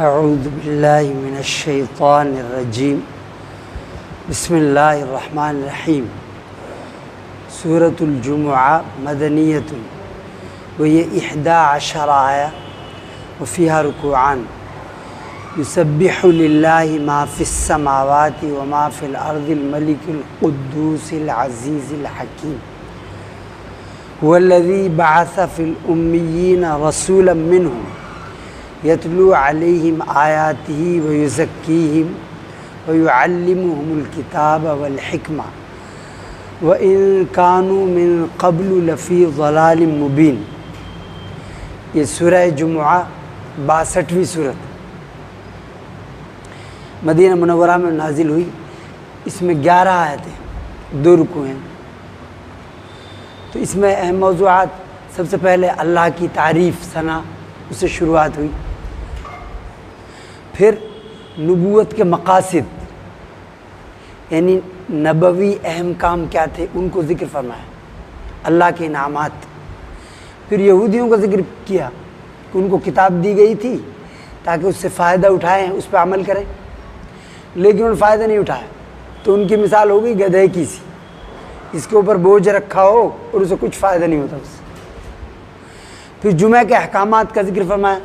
اعوذ باللہ من الشیطان الرجیم بسم اللہ الرحمن الرحیم سورۃ الجمعہ مدنیۃ وهي 11 آیہ وفيها ركوعان يسبح لله ما في السماوات وما في الأرض الملك القدوس العزيز الحكيم هو الذي بعث في الأميين رسولا منهم يتلو عليهم آياته ويزكيهم ويعلمهم الكتاب والحكمة وإن كانوا من قبل لفي ضلال مبين۔ یہ سورہ جمعہ 62ویں سورت مدینہ منورہ میں نازل ہوئی۔ اس میں 11 آیتیں 2 رکوع ہیں۔ تو اس میں اہم موضوعات، سب سے پہلے اللہ کی تعریف ثنا، اس سے شروعات ہوئی۔ پھر نبوت کے مقاصد، یعنی نبوی اہم کام کیا تھے ان کو ذکر فرمایا، اللہ کے انعامات۔ پھر یہودیوں کا ذکر کیا کہ ان کو کتاب دی گئی تھی تاکہ اس سے فائدہ اٹھائیں، اس پہ عمل کریں، لیکن انہوں نے فائدہ نہیں اٹھایا، تو ان کی مثال ہو گئی گدھے کی سی، اس کے اوپر بوجھ رکھا ہو اور اسے کچھ فائدہ نہیں ہوتا اس سے۔ پھر جمعہ کے احکامات کا ذکر فرمایا،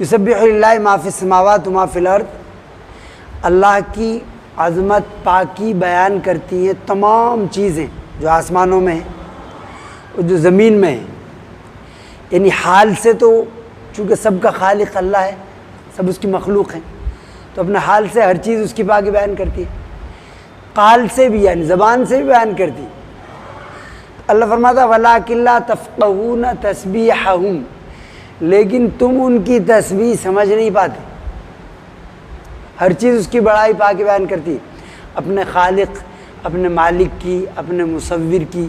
یسبح للہ ما فی السماوات وما فی الارض، اللہ کی عظمت پاکی بیان کرتی ہیں تمام چیزیں جو آسمانوں میں ہیں اور جو زمین میں ہیں، یعنی حال سے تو چونکہ سب کا خالق اللہ ہے، سب اس کی مخلوق ہیں، تو اپنے حال سے ہر چیز اس کی پاکی بیان کرتی ہے، قال سے بھی یعنی زبان سے بھی بیان کرتی ہے۔ اللہ فرماتا وَلَٰكِن لَّا تَفْقَهُونَ تَسْبِيحَهُمْ، لیکن تم ان کی تسبیح سمجھ نہیں پاتے۔ ہر چیز اس کی بڑائی پاکی بیان کرتی ہے، اپنے خالق، اپنے مالک کی، اپنے مصور کی۔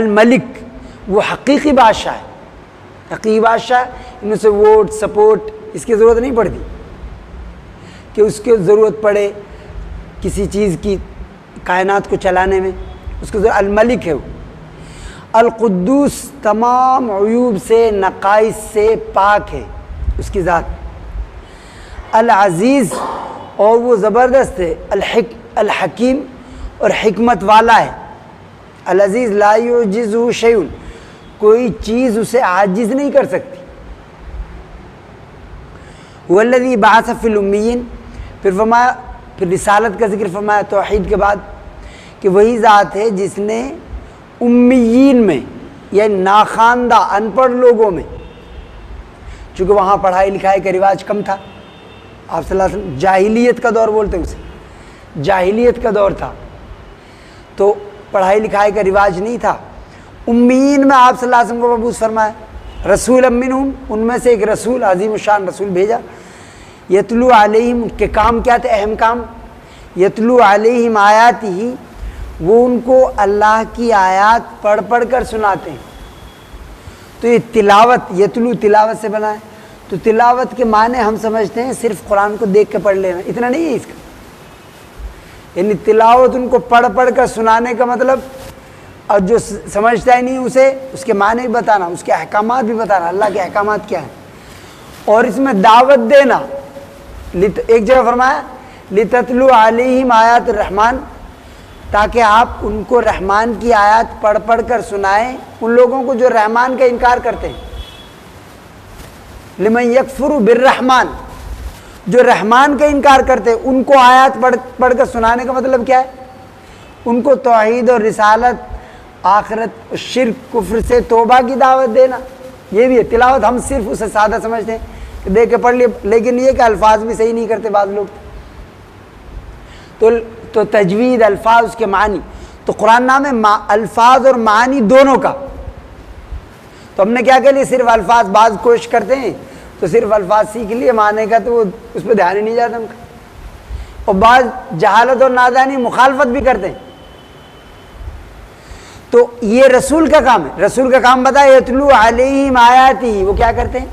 الملک، وہ حقیقی بادشاہ ہے، حقیقی بادشاہ، ان سے ووٹ سپورٹ اس کی ضرورت نہیں پڑتی کہ اس کی ضرورت پڑے کسی چیز کی کائنات کو چلانے میں، اس کو الملک ہے وہ۔ القدوس، تمام عیوب سے نقائص سے پاک ہے اس کی ذات۔ العزیز، اور وہ زبردست ہے۔ الحکیم، اور حکمت والا ہے۔ العزیز لا یعجزہ شیء، کوئی چیز اسے عاجز نہیں کر سکتی۔ هو الذی بعث فی الامیین، پھر فرمایا، پھر رسالت کا ذکر فرمایا توحید کے بعد کہ وہی ذات ہے جس نے امیین میں، یعنی ناخواندہ ان پڑھ لوگوں میں، چونکہ وہاں پڑھائی لکھائی کا رواج کم تھا، آپ صلی اللہ علیہ وسلم جاہلیت کا دور بولتے ہیں اسے، جاہلیت کا دور تھا، تو پڑھائی لکھائی کا رواج نہیں تھا۔ امیین میں آپ صلی اللہ علیہ وسلم کو مبعوث فرمایا، رسول منہم، ان میں سے ایک رسول، عظیم الشان رسول بھیجا۔ یتلو علیہم، کے کام کیا تھے، اہم کام، یتلو علیہم آیاتہ، وہ ان کو اللہ کی آیات پڑھ پڑھ کر سناتے ہیں۔ تو یہ تلاوت، یتلو تلاوت سے بنا ہے، تو تلاوت کے معنی ہم سمجھتے ہیں صرف قرآن کو دیکھ کے پڑھ لینا، اتنا نہیں ہے اس کا، یعنی تلاوت ان کو پڑھ پڑھ کر سنانے کا مطلب، اور جو سمجھتا ہی نہیں اسے اس کے معنی بھی بتانا، اس کے احکامات بھی بتانا، اللہ کے احکامات کیا ہیں، اور اس میں دعوت دینا۔ ایک جگہ فرمایا لِتَتْلُو عَلَيْهِمْ آیات الرحمن، تاکہ آپ ان کو رحمان کی آیات پڑھ پڑھ کر سنائیں، ان لوگوں کو جو رحمان کا انکار کرتے ہیں۔ لِمَنْ يَكْفُرُ بِالرَّحْمَانِ، جو رحمان کا انکار کرتے ہیں ان کو آیات پڑھ کر سنانے کا مطلب کیا ہے، ان کو توحید اور رسالت، آخرت، شرک، کفر سے توبہ کی دعوت دینا، یہ بھی ہے تلاوت۔ ہم صرف اسے سادہ سمجھتے ہیں کہ دیکھ کے پڑھ لیے، لیکن یہ کہ الفاظ بھی صحیح نہیں کرتے بعض لوگ، تو تجوید، الفاظ، اس کے معنی، تو قرآن نام ہے الفاظ اور معنی دونوں کا۔ تو ہم نے کیا کہ لیے صرف الفاظ، بعض کوشش کرتے ہیں تو صرف الفاظ سیکھ لیے معنی کا، تو وہ اس پہ دھیان ہی نہیں جاتا ان کا، اور بعض جہالت اور نادانی مخالفت بھی کرتے ہیں۔ تو یہ رسول کا کام ہے، رسول کا کام بتایا یتلو علیہم آیاتہ، وہ کیا کرتے ہیں،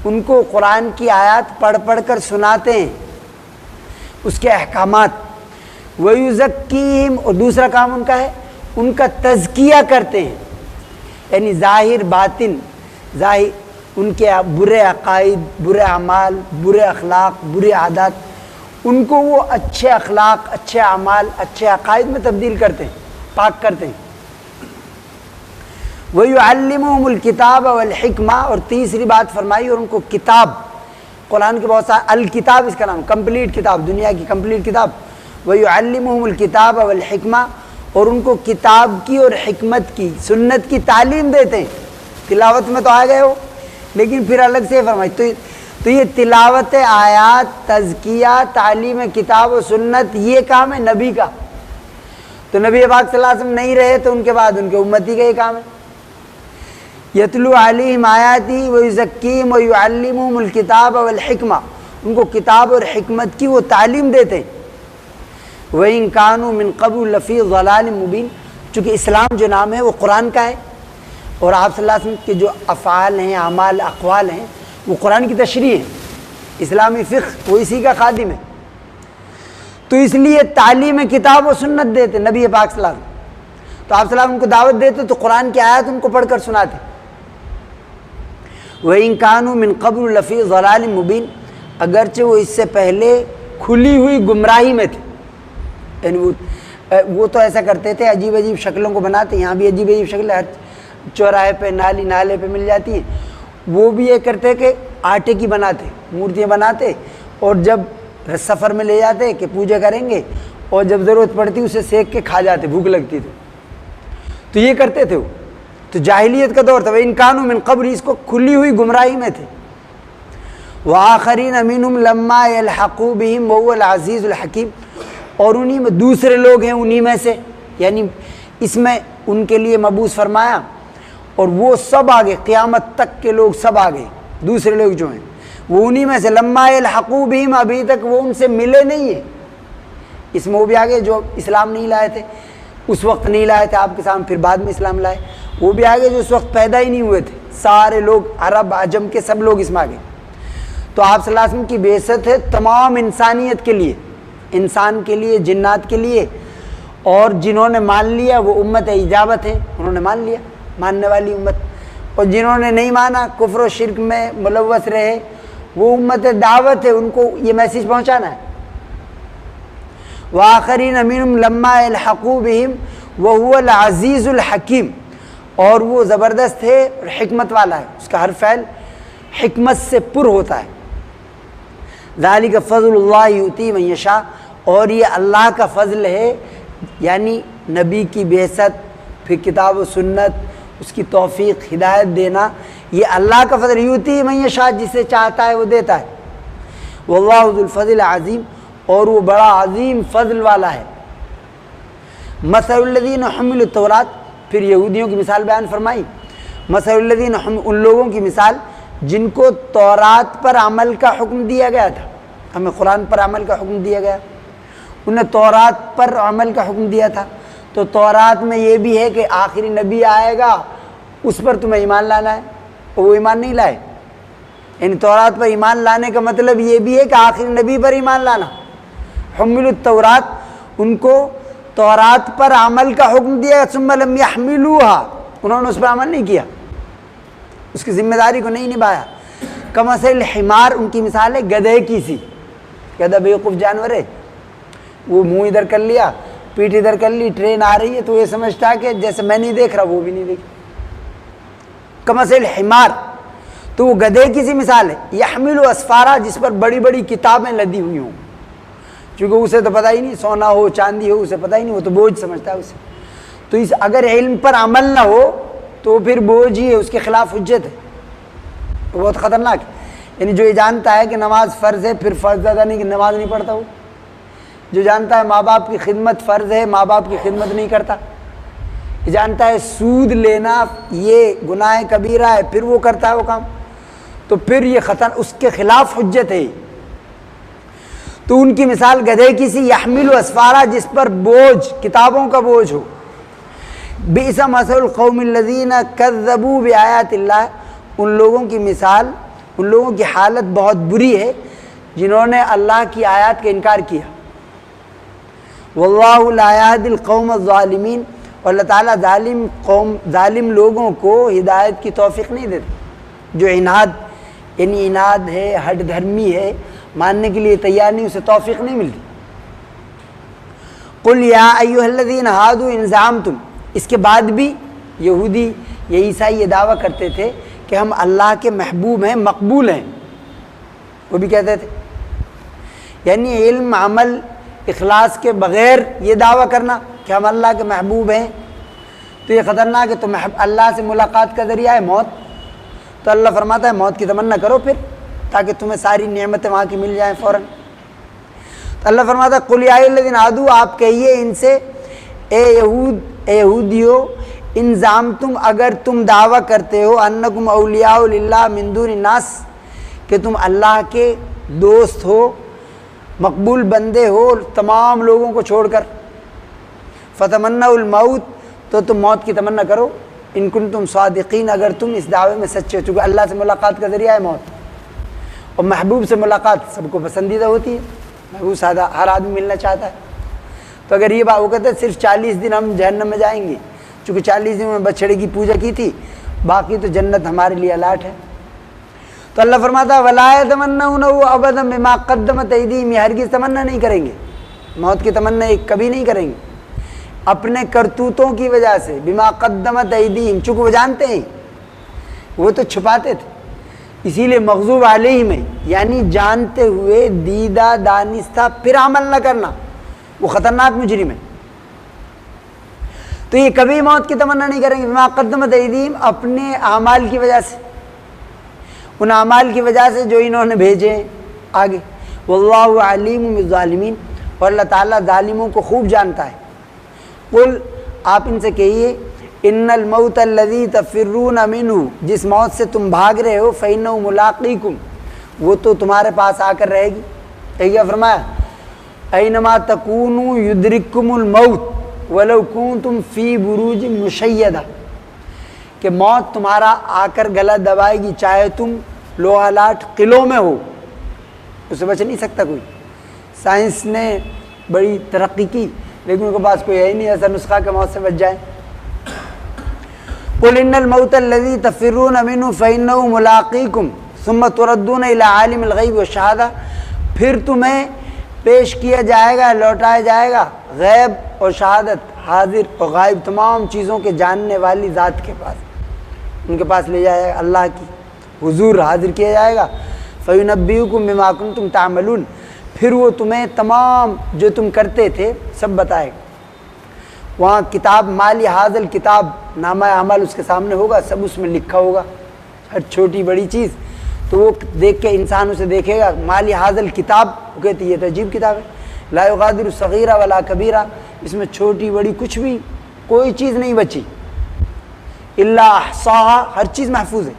ان کو قرآن کی آیات پڑھ پڑھ کر سناتے ہیں، اس کے احکامات۔ وَيُزَكِّيهِمْ، اور دوسرا کام ان کا ہے ان کا تزکیہ کرتے ہیں، یعنی ظاہر باطن، ظاہر ان کے برے عقائد، برے اعمال، برے اخلاق، برے عادات، ان کو وہ اچھے اخلاق، اچھے اعمال، اچھے عقائد میں تبدیل کرتے ہیں، پاک کرتے ہیں۔ وَيُعَلِّمُهُمُ الْكِتَابَ وَالْحِكْمَةَ، اور تیسری بات فرمائی، اور ان کو کتاب، قرآن کے بہت سارے، الکتاب اس کا نام، کمپلیٹ کتاب، دنیا کی کمپلیٹ کتاب، وَيُعَلِّمُهُمُ الْكِتَابَ وَالْحِكْمَةَ، اور ان کو کتاب کی اور حکمت کی، سنت کی تعلیم دیتے ہیں۔ تلاوت میں تو آ گئے ہو، لیکن پھر الگ سے فرمائی تو یہ تلاوت آیات، تزکیہ، تعلیم کتاب و سنت، یہ کام ہے نبی کا۔ تو نبی پاک صلی اللہ علیہ وسلم نہیں رہے تو ان کے بعد ان کے امتی کا یہ کام ہے۔ یتلو علیہم آیاتی ویزکیہم ویعلمہم الکتاب والحکمہ، ان کو کتاب اور حکمت کی وہ تعلیم دیتے ہیں۔ وَإِن كَانُوا مِن قَبْلُ لَفِي ضَلَالٍ مُبِينٍ، چونکہ اسلام جو نام ہے وہ قرآن کا ہے، اور آپ صلی اللہ علیہ وسلم کے جو افعال ہیں، اعمال، اقوال ہیں، وہ قرآن کی تشریح ہے، اسلامی فقہ وہ اسی کا خادم ہے۔ تو اس لیے تعلیم کتاب و سنت دیتے نبی پاک صلی اللہ علیہ وسلم، تو آپ صلی اللہ علیہ وسلم ان کو دعوت دیتے تو قرآن کی آیات ان کو پڑھ کر سناتے۔ وَإِن كَانُوا مِن قَبْلُ لَفِي ضَلَالٍ مُبِينٍ، اگرچہ وہ اس سے پہلے کھلی ہوئی گمراہی میں تھے، یعنی وہ تو ایسا کرتے تھے، عجیب عجیب شکلوں کو بناتے، یہاں بھی عجیب عجیب شکلیں ہر چوراہے پہ، نالے پہ مل جاتی ہیں۔ وہ بھی یہ کرتے کہ آٹے کی بناتے، مورتیاں بناتے، اور جب سفر میں لے جاتے کہ پوجا کریں گے، اور جب ضرورت پڑتی اسے سیک کے کھا جاتے، بھوک لگتی تو یہ کرتے تھے وہ۔ تو جاہلیت کا دور تھا، وَإِن كَانُوا مِن قَبْلِ، اس کو کھلی ہوئی گمراہی میں تھے۔ وَآخَرِينَ مِنْهُمْ لَمَّا يَلْحَقُوا بِهِمْ وَهُوَ الْعَزِيزُ الْحَكِيمُ، اور انہی میں دوسرے لوگ ہیں، انہی میں سے، یعنی اس میں ان کے لیے مبعوث فرمایا، اور وہ سب آگے قیامت تک کے لوگ سب آگے، دوسرے لوگ جو ہیں وہ انہی میں سے، لَمَّا يَلْحَقُوا بِهِمْ، ابھی تک وہ ان سے ملے نہیں ہیں۔ اس میں وہ بھی آگے جو اسلام نہیں لائے تھے، اس وقت نہیں لائے تھے آپ کے سامنے، پھر بعد میں اسلام لائے، وہ بھی آگے جو اس وقت پیدا ہی نہیں ہوئے تھے، سارے لوگ، عرب عجم کے سب لوگ اس میں آگے۔ تو آپ صلی اللہ علیہ وسلم کی بعثت ہے تمام انسانیت کے لیے، انسان کے لیے، جنات کے لیے، اور جنہوں نے مان لیا وہ امت اجابت ہے، انہوں نے مان لیا، ماننے والی امت، اور جنہوں نے نہیں مانا، کفر و شرک میں ملوث رہے، وہ امت دعوت ہے، ان کو یہ میسیج پہنچانا ہے۔ وَآخَرِينَ مِنْهُمْ لَمَّا يَلْحَقُوا بِهِمْ وَهُوَ الْعَزِيزُ الْحَكِيمُ، اور وہ زبردست ہے اور حکمت والا ہے، اس کا ہر فعل حکمت سے پر ہوتا ہے۔ ذَلِكَ فَضْلُ اللَّهِ يُؤْتِيهِ مَن يَشَاءُ، اور یہ اللہ کا فضل ہے، یعنی نبی کی بعثت، پھر کتاب و سنت، اس کی توفیق، ہدایت دینا، یہ اللہ کا فضل، یؤتیہ من یشاء، جسے چاہتا ہے وہ دیتا ہے۔ واللہ ذو الفضل العظیم، اور وہ بڑا عظیم فضل والا ہے۔ مثل الذین حملوا التوراۃ، پھر یہودیوں کی مثال بیان فرمائی، مثل الذین، ان لوگوں کی مثال جن کو تورات پر عمل کا حکم دیا گیا تھا، ہمیں قرآن پر عمل کا حکم دیا گیا، انہیں تورات پر عمل کا حکم دیا تھا، تو تورات میں یہ بھی ہے کہ آخری نبی آئے گا اس پر تمہیں ایمان لانا ہے، اور وہ ایمان نہیں لائے، یعنی تورات پر ایمان لانے کا مطلب یہ بھی ہے کہ آخری نبی پر ایمان لانا۔ حملوا التورات، ان کو تورات پر عمل کا حکم دیا، ثم لم يحملوها، انہوں نے اس پر عمل نہیں کیا، اس کی ذمہ داری کو نہیں نبھایا۔ کمثل الحمار، ان کی مثال ہے گدھے کی سی، گدھا بیوقوف جانور ہے، وہ منہ ادھر کر لیا، پیٹھ ادھر کر لی، ٹرین آ رہی ہے تو یہ سمجھتا ہے کہ جیسے میں نہیں دیکھ رہا وہ بھی نہیں دیکھ۔ کمثل الحمار، تو وہ گدھے کی سی مثال ہے، یحمل اسفارا، جس پر بڑی بڑی کتابیں لدی ہوئی ہوں، چونکہ اسے تو پتہ ہی نہیں، سونا ہو چاندی ہو اسے پتہ ہی نہیں، وہ تو بوجھ سمجھتا ہے اسے۔ تو اس اگر علم پر عمل نہ ہو تو پھر بوجھ ہی ہے، اس کے خلاف حجت ہے، تو بہت خطرناک ہے۔ یعنی جو یہ جانتا ہے کہ نماز فرض ہے، پھر فرض ادا نہیں کہ نماز نہیں پڑھتا، وہ جو جانتا ہے ماں باپ کی خدمت فرض ہے، ماں باپ کی خدمت نہیں کرتا، یہ جانتا ہے سود لینا یہ گناہ کبیرہ ہے، پھر وہ کرتا ہے وہ کام، تو پھر یہ خطر، اس کے خلاف حجت ہے۔ تو ان کی مثال گدھے کی سی، یحمل اسفارا، جس پر بوجھ، کتابوں کا بوجھ ہو۔ بئس مثل القوم الذین کذبوا بآیات اللہ، ان لوگوں کی مثال، ان لوگوں کی حالت بہت بری ہے جنہوں نے اللہ کی آیات کا انکار کیا۔ واللہ لا یہدی القوم الظالمین، اور اللہ تعالیٰ ظالم لوگوں کو ہدایت کی توفیق نہیں دیتا۔ جو عناد یعنی عناد ہے، ہٹ دھرمی ہے، ماننے کے لیے تیار نہیں، اسے توفیق نہیں ملتی۔ قل یا ایھا الذین ہادوا ان زعمتم، اس کے بعد بھی یہودی یا عیسائی یہ دعویٰ کرتے تھے کہ ہم اللہ کے محبوب ہیں، مقبول ہیں، وہ بھی کہتے تھے۔ یعنی علم، عمل، اخلاص کے بغیر یہ دعویٰ کرنا کہ ہم اللہ کے محبوب ہیں تو یہ خطرناک ہے۔ تو اللہ سے ملاقات کا ذریعہ ہے موت، تو اللہ فرماتا ہے موت کی تمنا کرو پھر، تاکہ تمہیں ساری نعمتیں وہاں کی مل جائیں فوراً۔ تو اللہ فرماتا ہے قل یا ایھا الذین ہادوا، آپ کہیے ان سے اے یہودیو، ان زعمتم، اگر تم دعویٰ کرتے ہو انکم اولیاء للہ من دون الناس، کہ تم اللہ کے دوست ہو، مقبول بندے ہو تمام لوگوں کو چھوڑ کر، فتمنوا الموت، تو تم موت کی تمنا کرو، ان کنتم صادقین، اگر تم اس دعوے میں سچے ہو، چونکہ اللہ سے ملاقات کا ذریعہ ہے موت، اور محبوب سے ملاقات سب کو پسندیدہ ہوتی ہے، محبوب سادہ ہر آدمی ملنا چاہتا ہے۔ تو اگر یہ بات وہ کہتے ہیں صرف 40 دن ہم جہنم میں جائیں گے، چونکہ 40 دن میں بچڑے کی پوجا کی تھی، باقی تو جنت ہمارے لیے الاٹ ہے۔ تو اللہ فرماتا ہے وَلَا يَتَمَنَّوْنَهُ أَبَدًا بِمَا قَدَّمَتْ أَيْدِيهِمْ، یہ ہرگز تمنا نہیں کریں گے، موت کی تمنا کبھی نہیں کریں گے اپنے کرتوتوں کی وجہ سے، بِمَا قَدَّمَتْ أَيْدِيهِمْ، چونکہ وہ جانتے ہیں وہ تو چھپاتے تھے، اسی لیے مغضوب علیہم ہے، یعنی جانتے ہوئے دیدہ دانستہ پھر عمل نہ کرنا، وہ خطرناک مجرم ہے۔ تو یہ کبھی موت کی تمنا نہیں کریں گے، بِمَا قَدَّمَتْ أَيْدِيهِمْ، اپنے اعمال کی وجہ سے، ان اعمال کی وجہ سے جو انہوں نے بھیجے آگے۔ واللہ علیم بالظالمین، اور اللہ تعالیٰ ظالموں کو خوب جانتا ہے۔ قل، آپ ان سے کہیے ان الموت الذی تفرون منہ، جس موت سے تم بھاگ رہے ہو، فإنہ ملاقیکم، وہ تو تمہارے پاس آ کر رہے گی۔ کیا فرمایا؟ اینما تکونوا یدرککم الموت ولو کنتم فی بروج مشیدہ، کہ موت تمہارا آ کر گلا دبائے گی چاہے تم لوہا لاٹ قلعوں میں ہو، اسے بچ نہیں سکتا کوئی۔ سائنس نے بڑی ترقی کی لیکن ان کے پاس کوئی ہے ہی نہیں ایسا نسخہ کہ موت سے بچ جائے۔ قل ان الموت الذی تفرون منہ فإنہ ملاقیکم ثم تردون الی عالم الغیب والشہادہ، پھر تمہیں پیش کیا جائے گا، لوٹایا جائے گا غیب اور شہادت، حاضر اور غائب تمام چیزوں کے جاننے والی ذات کے پاس، ان کے پاس لے جایا گا، اللہ کی حضور حاضر کیا جائے گا۔ فَيُنَبِّئُكُم بِمَا كُنتُمْ تَعْمَلُونَ، پھر وہ تمہیں تمام جو تم کرتے تھے سب بتائے گا۔ وہاں کتاب مالی حاضر کتاب، نامہ اعمال اس کے سامنے ہوگا، سب اس میں لکھا ہوگا، ہر چھوٹی بڑی چیز، تو وہ دیکھ کے انسان اسے دیکھے گا، مالی حاضر کتاب، وہ کہتی ہے یہ تو عجیب کتاب ہے، لا یغادر صغیرہ ولا کبیرہ، اس میں چھوٹی بڑی کچھ بھی کوئی چیز نہیں بچی، الا احصاها، ہر چیز محفوظ ہے۔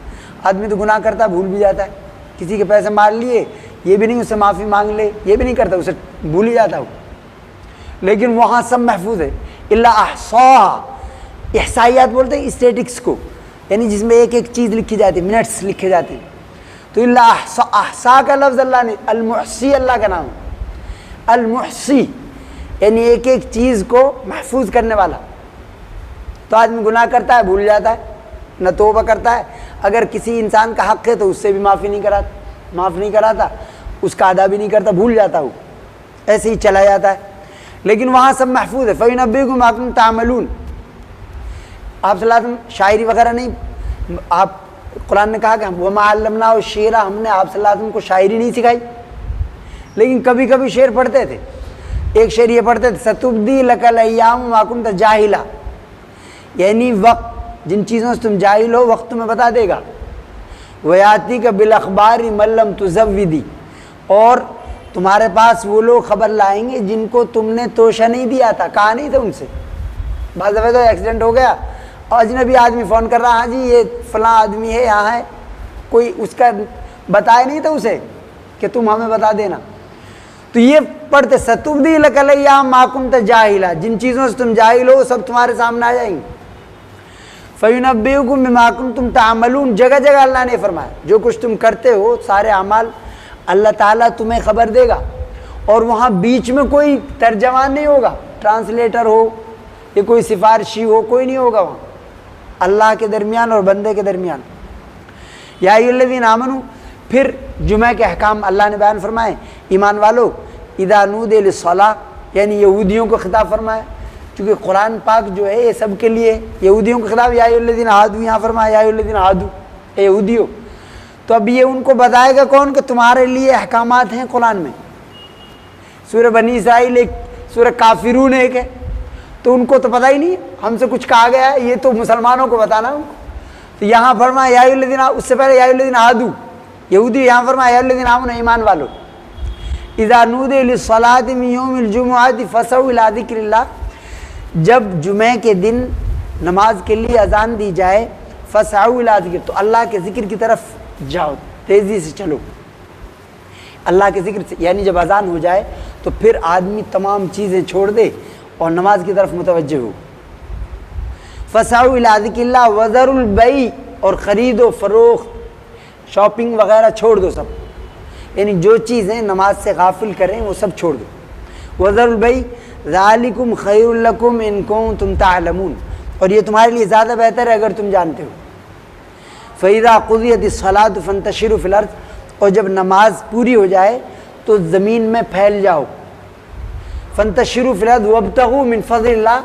آدمی تو گناہ کرتا ہے بھول بھی جاتا ہے، کسی کے پیسے مار لیے یہ بھی نہیں اسے معافی مانگ لے، یہ بھی نہیں کرتا، اسے بھول ہی جاتا ہو، لیکن وہاں سب محفوظ ہے۔ الا احصاها، احصائیات بولتے ہیں اسٹیٹکس کو، یعنی جس میں ایک ایک چیز لکھی جاتی ہے، منٹس لکھے جاتے ہیں، تو الا احصا کا لفظ اللہ نے، المحصی اللہ کا نام ہے، المحصی یعنی ایک ایک چیز کو محفوظ کرنے والا۔ تو آدمی گناہ کرتا ہے بھول جاتا ہے، نہ توبہ کرتا ہے، اگر کسی انسان کا حق ہے تو اس سے بھی معاف نہیں کراتا، اس کا ادا بھی نہیں کرتا، بھول جاتا، وہ ایسے ہی چلا جاتا ہے، لیکن وہاں سب محفوظ ہے۔ فَيُنَبِّئُكُم بِمَا كُنتُمْ تَعْمَلُونَ، آپ صلی اللہ علیہ وسلم شاعری وغیرہ نہیں، آپ قرآن نے کہا کہ وَمَا عَلَّمْنَاهُ الشِّعْرَ، ہم نے آپ صلی اللہ علیہ وسلم کو شاعری نہیں سکھائی، لیکن کبھی کبھی شعر پڑھتے تھے۔ ایک شعر یہ پڑھتے تھے سَتُبْدِي لَكَ الْأَيَّامُ مَا كُنتَ جَاهِلًا، یعنی وقت جن چیزوں سے تم جاہل ہو وقت تمہیں بتا دے گا۔ وَيَأْتِيكَ بِالْأَخْبَارِ مَن لَّمْ تُزَوِّدِ، اور تمہارے پاس وہ لوگ خبر لائیں گے جن کو تم نے توشہ نہیں دیا تھا، کہا نہیں تھا ان سے۔ بعض دفعہ تو ایکسیڈنٹ ہو گیا اور اجنبی آدمی فون کر رہا، ہاں جی یہ فلاں آدمی ہے یہاں ہے، کوئی اس کا بتایا نہیں تھا اسے کہ تم ہمیں بتا دینا۔ تو یہ پڑھتے سَتُبْدِي لَكَ الْأَيَّامُ مَا كُنتَ جَاهِلًا، جن چیزوں سے تم جاہل ہو سب تمہارے سامنے آ جائیں گے۔ فَيُنَبِّئُكُم بِمَا كُنتُمْ تَعْمَلُونَ، جگہ جگہ اللہ نے فرمایا جو کچھ تم کرتے ہو سارے اعمال اللہ تعالیٰ تمہیں خبر دے گا، اور وہاں بیچ میں کوئی ترجمان نہیں ہوگا، ٹرانسلیٹر ہو یا کوئی سفارشی ہو، کوئی نہیں ہوگا وہاں، اللہ کے درمیان اور بندے کے درمیان۔ یا ایھا الذین آمنوا، پھر جمعہ کے احکام اللہ نے بیان فرمائے، ایمان والو اذا نودی للصلاۃ، یعنی یہودیوں کو خطاب فرمایا، کیونکہ قرآن پاک جو ہے یہ سب کے لیے، یہودیوں کو خطاب یا ایھا الذین ہادوا، یہاں فرمایا یا ایھا الذین ہادوا، اے یہودیو، تو اب یہ ان کو بتائے گا کون کہ تمہارے لیے احکامات ہیں قرآن میں۔ سورہ بنی اسرائیل ایک، سورہ کافرون ایک ہے، تو ان کو تو پتہ ہی نہیں، ہم سے کچھ کہا گیا ہے، یہ تو مسلمانوں کو بتانا ان کو۔ تو یہاں فرمایا یا ایھا الذین، اس سے پہلے یا ایھا الذین ہادوا یہودی، یہاں فرمایا یا ایھا الذین آمنوا، ایمان والو اذا نودی للصلاۃ من یوم الجمعۃ فاسعوا الی ذکر اللہ، جب جمعے کے دن نماز کے لیے اذان دی جائے، فاسعوا الی ذکر، تو اللہ کے ذکر کی طرف جاؤ، تیزی سے چلو اللہ کے ذکر سے، یعنی جب اذان ہو جائے تو پھر آدمی تمام چیزیں چھوڑ دے اور نماز کی طرف متوجہ ہو۔ فاسعوا الی ذکر اللہ وذروا البیع، اور خرید و فروخت، شاپنگ وغیرہ چھوڑ دو سب، یعنی جو چیزیں نماز سے غافل کریں وہ سب چھوڑ دو۔ وذروا البیع ذالکم خیر لکم ان کنتم تعلمون، اور یہ تمہارے لیے زیادہ بہتر ہے اگر تم جانتے ہو۔ فَإِذَا قُضِيَتِ الصَّلَاةُ فَانتَشِرُوا فِي الْأَرْضِ، اور جب نماز پوری ہو جائے تو زمین میں پھیل جاؤ۔ فَانتَشِرُوا فِي الْأَرْضِ وَابْتَغُوا مِنْ فَضْلِ اللَّهِ،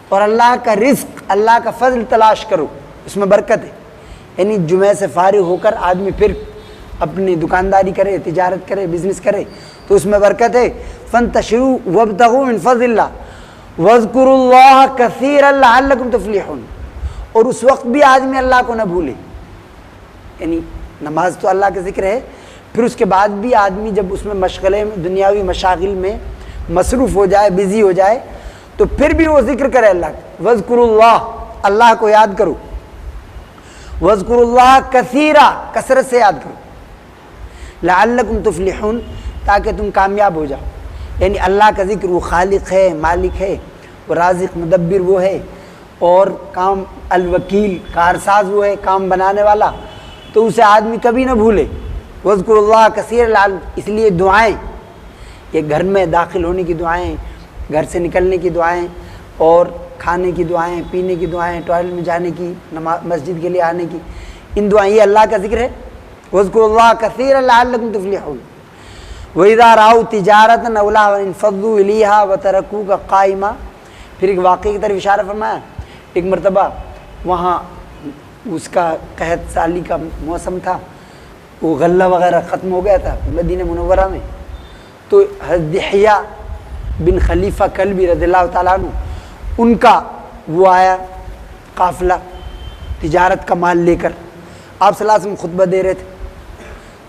اور اللہ کا رزق، اللہ کا فضل تلاش کرو، اس میں برکت ہے۔ یعنی جمعہ سے فارغ ہو کر آدمی پھر اپنی دکانداری کرے، تجارت کرے، بزنس کرے تو اس میں برکت ہے۔ فَانتَشِرُوا وَابْتَغُوا مِنْ فَضْلِ اللَّهِ وَاذْكُرُوا اللَّهَ كَثِيرًا لَعَلَّكُمْ تُفْلِحُونَ، اور اس وقت بھی آدمی اللہ کو نہ بھولے، یعنی نماز تو اللہ کا ذکر ہے، پھر اس کے بعد بھی آدمی جب اس میں مشغلے میں، دنیاوی مشاغل میں مصروف ہو جائے، بزی ہو جائے، تو پھر بھی وہ ذکر کرے اللہ کا۔ وَاذْكُرُوا اللَّهَ، اللہ کو یاد کرو۔ وَاذْكُرُوا اللَّهَ كَثِيرًا، کثرت سے یاد کرو۔ لَعَلَّكُمْ تُفْلِحُونَ، تاکہ تم کامیاب ہو جاؤ۔ یعنی اللہ کا ذکر، وہ خالق ہے، مالک ہے، وہ رازق مدبر وہ ہے، اور کام الوکیل، کارساز وہ ہے، کام بنانے والا، تو اسے آدمی کبھی نہ بھولے۔ وَاذْكُرُوا اللَّهَ كَثِيرًا، اس لیے دعائیں، یہ گھر میں داخل ہونے کی دعائیں، گھر سے نکلنے کی دعائیں، اور کھانے کی دعائیں، پینے کی دعائیں، ٹوائلٹ میں جانے کی، مسجد کے لیے آنے کی، ان دعائیں، یہ اللہ کا ذکر ہے۔ وَاذْكُرُوا اللَّهَ كَثِيرًا لَعَلَّكُمْ تُفْلِحُونَ۔ وَإِذَا رَأَوْا تِجَارَةً أَوْ لَهْوًا انفَضُّوا إِلَيْهَا وَتَرَكُوكَ قَائِمًا، پھر ایک واقعے کی طرف اشارہ فرمایا۔ ایک مرتبہ وہاں اس کا قحط سالی کا موسم تھا، وہ غلہ وغیرہ ختم ہو گیا تھا مدینہ منورہ میں، تو حضرت دحیہ بن خلیفہ کلبی رضی اللہ تعالیٰ عنہ، ان کا وہ آیا قافلہ تجارت کا مال لے کر، آپ صلی اللہ علیہ وسلم خطبہ دے رہے تھے،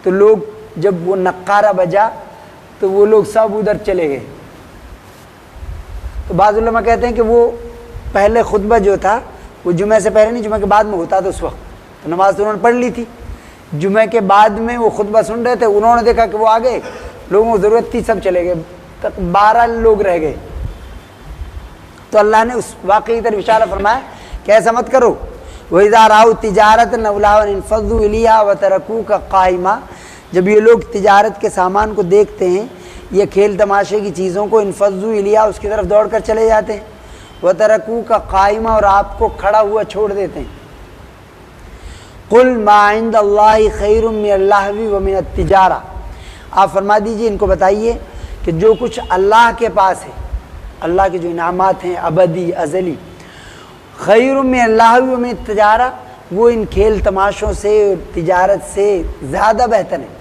تو لوگ جب وہ نقارہ بجا تو وہ لوگ سب ادھر چلے گئے۔ تو بعض علماء کہتے ہیں کہ وہ پہلے خطبہ جو تھا وہ جمعہ سے پہلے نہیں، جمعہ کے بعد میں ہوتا تھا اس وقت، تو نماز تو انہوں نے پڑھ لی تھی، جمعہ کے بعد میں وہ خطبہ سن رہے تھے، انہوں نے دیکھا کہ وہ آ گئے، لوگوں کو ضرورت تھی، سب چلے گئے، تک 12 لوگ رہ گئے۔ تو اللہ نے اس واقعی کی طرف اشارہ فرمایا کہ ایسا مت کرو۔ وَإِذَا رَأَوْا تِجَارَةً أَوْ لَهْوًا انفَضُّوا إِلَيْهَا وَتَرَكُوكَ قَائِمًا، جب یہ لوگ تجارت کے سامان کو دیکھتے ہیں یا کھیل تماشے کی چیزوں کو، انفضوا الیہا، اس کی طرف دوڑ کر چلے جاتے ہیں، وترکوک قائما، اور آپ کو کھڑا ہوا چھوڑ دیتے ہیں۔ قل ما عند اللہ خیر من اللہو ومن التجارہ، آپ فرما دیجئے، ان کو بتائیے کہ جو کچھ اللہ کے پاس ہے، اللہ کے جو انعامات ہیں ابدی ازلی، خیر من اللہو ومن التجارہ، وہ ان کھیل تماشوں سے، تجارت سے زیادہ بہتر ہے۔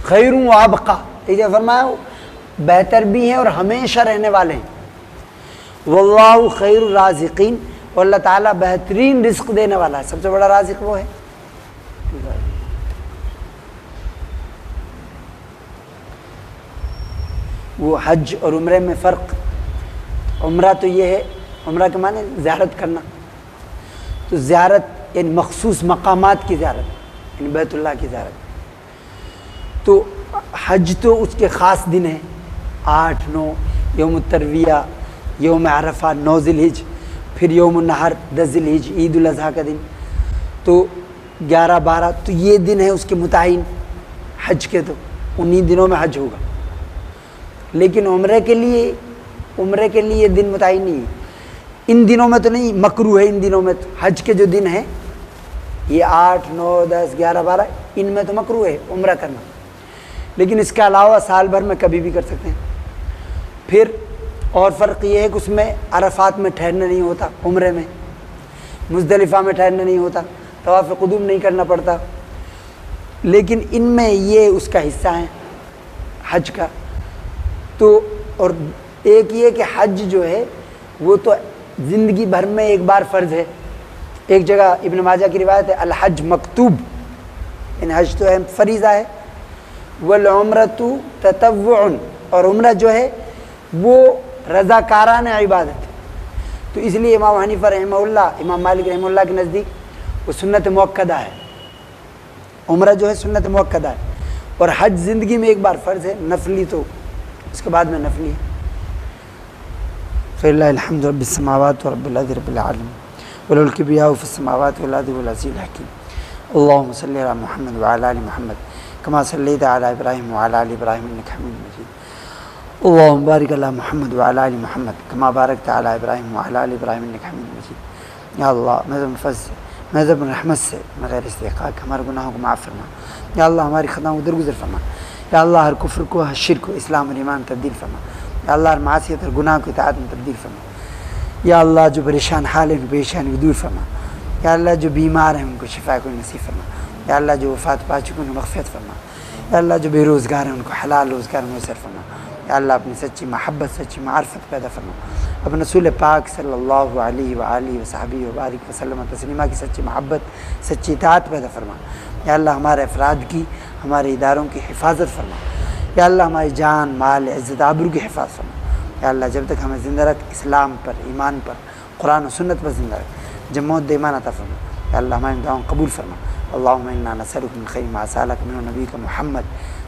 خیر و ابقا، یہ فرمایا بہتر بھی ہیں اور ہمیشہ رہنے والے ہیں۔ واللہ خیر الرازقین، اور اللہ تعالیٰ بہترین رزق دینے والا ہے، سب سے بڑا رازق وہ ہے۔ وہ حج اور عمرے میں فرق، عمرہ تو یہ ہے، عمرہ کے معنی زیارت کرنا، تو زیارت یعنی مخصوص مقامات کی زیارت، یعنی بیت اللہ کی زیارت، تو حج تو اس کے خاص دن ہیں، 8، 9، یوم الترویہ، یوم عرفہ 9 ذی الحج، پھر یوم النحر 10 ذی الحج، عید الاضحیٰ کا دن، تو 11، 12، تو یہ دن ہے اس کے متعین حج کے، تو انہی دنوں میں حج ہوگا۔ لیکن عمرے کے لیے یہ دن متعین نہیں ہے، ان دنوں میں تو نہیں، مکروہ ہے ان دنوں میں، تو حج کے جو دن ہیں یہ 8 9 10 11 12 ان میں تو مکروہ ہے عمرہ کرنا، لیکن اس کے علاوہ سال بھر میں کبھی بھی کر سکتے ہیں۔ پھر اور فرق یہ ہے کہ اس میں عرفات میں ٹھہرنا نہیں ہوتا، عمرے میں مزدلفہ میں ٹھہرنا نہیں ہوتا، طواف قدوم نہیں کرنا پڑتا، لیکن ان میں یہ اس کا حصہ ہے حج کا۔ تو اور ایک یہ کہ حج جو ہے وہ تو زندگی بھر میں ایک بار فرض ہے۔ ایک جگہ ابن ماجہ کی روایت ہے الحج مکتوب، ان حج تو ہے فریضہ ہے، والعمرۃ تطوع، اور عمرہ جو ہے وہ رضاکارانہ عبادت ہے۔ تو اس لیے امام حنیفہ رحمہ اللہ، امام مالک رحمہ اللہ کے نزدیک وہ سنت مؤکدہ ہے، عمرہ جو ہے سنت مؤکدہ ہے، اور حج زندگی میں ایک بار فرض ہے، نفلی تو اس کے بعد میں نفلی ہے۔ فللہ الحمد رب السماوات ورب الارض رب العالمین وله الكبریاء فی السماوات والارض والعزیز الحکیم۔ اللهم صل علی محمد وعلی آل محمد کما صلیت علی ابراہیم وعلی آل ابراہیم انک حمید مجید۔ اللهم بارک علی محمد وعلی آل محمد کما بارکت علی ابراہیم وعلی آل ابراہیم انک حمید مجید۔ یا اللہ محض فضل سے، محض رحمت سے، بغیر استحقاق ہمارے گناہوں کو معاف فرما۔ یا اللہ ہماری خطاؤں کو درگزر فرما۔ یا اللہ ہر کفر کو، ہر شرک کو اسلام اور ایمان تبدیل فرما۔ یا اللہ ہر معصیت اور گناہ کو اطاعت میں تبدیل فرما۔ یا اللہ جو پریشان حال ہے ان کو پریشانی کو دور فرما۔ یا اللہ جو بیمار ہیں ان کو شفا کو نصیب فرما۔ یا اللہ جو وفات پا چکے ان کو مغفرت فرما۔ یا اللہ جو بے روزگار ہیں ان کو حلال روزگار میسر فرما۔ یا اللہ اپنی سچی محبت، سچی معرفت پیدا فرما۔ اپنے رسول پاک صلی اللہ علیہ وآلہ وصحبہ وبارک وسلم تسلیمہ کی سچی محبت، سچی اطاعت پیدا فرما۔ یا اللہ ہمارے افراد کی، ہمارے اداروں کی حفاظت فرما۔ یا اللہ ہماری جان، مال، عزت، آبرو کی حفاظت فرما۔ یا اللہ جب تک ہمیں زندہ رکھ اسلام پر، ایمان پر، قرآن و سنت پر زندہ رکھ، جب موت دے ایمان عطا فرما۔ یا اللہ ہماری دعاؤں قبول فرما۔ اللہم انا نسألک من خیر ما سألک منہ نبیک محمد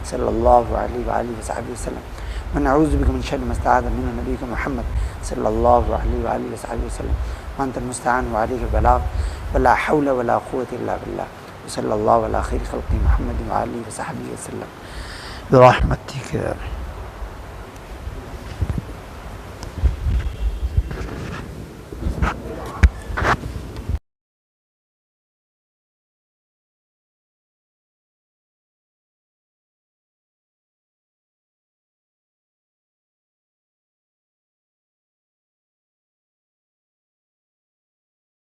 صلی اللہ علیہ وآلہ وصحبہ وسلم، ونعوذ بک من شر ما استعاذ منہ نبیک محمد صلی اللہ علیہ وآلہ وصحبہ وسلم، وانت المستعان وعلیک البلاغ ولا حول ولا قوة الا باللہ، وصلی اللہ علی خیر خلق محمد وآلہ وصحبہ وسلم برحمتک۔